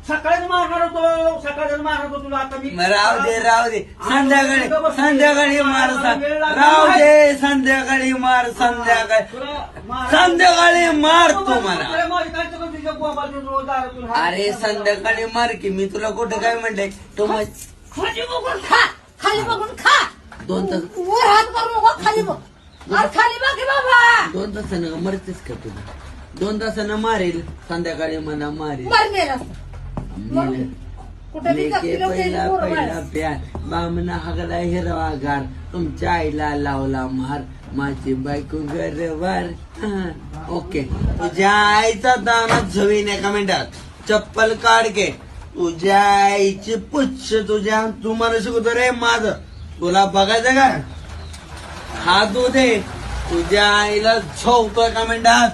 सकाळीच मारणार होतो, सकाळीच मारणार होतो तुला. आता मी राहू दे संध्याकाळी मार राहू दे संध्याकाळी मार संध्याकाळी मार तू मला. अरे संध्याकाळी मार की मी तुला कुठं काय म्हणलंय तू खाली बघून खा, खाली बघून खा. 2 तास वर हात करू नको, खाली बघ. अरे खाली बघ की बाबा. 2 तासानं मरतेस का तुला? 2 तासानं मारेल संध्याकाळी मला मारेल. मर मेला कुठे पहिला प्यार बामना हागला हिरवा गार तुमच्या आईला लावला मार माझी बायको गरवार. ओके तुझ्या आईचा दाना झवीन एका मिनिटात चप्पल काढ के तुझ्या आईची पुच्छ तुझ्या तू मला शिकवतो रे माझ तुला बघायचं का? हात दे तुझ्या आईला झोपतो एका मिनिटात.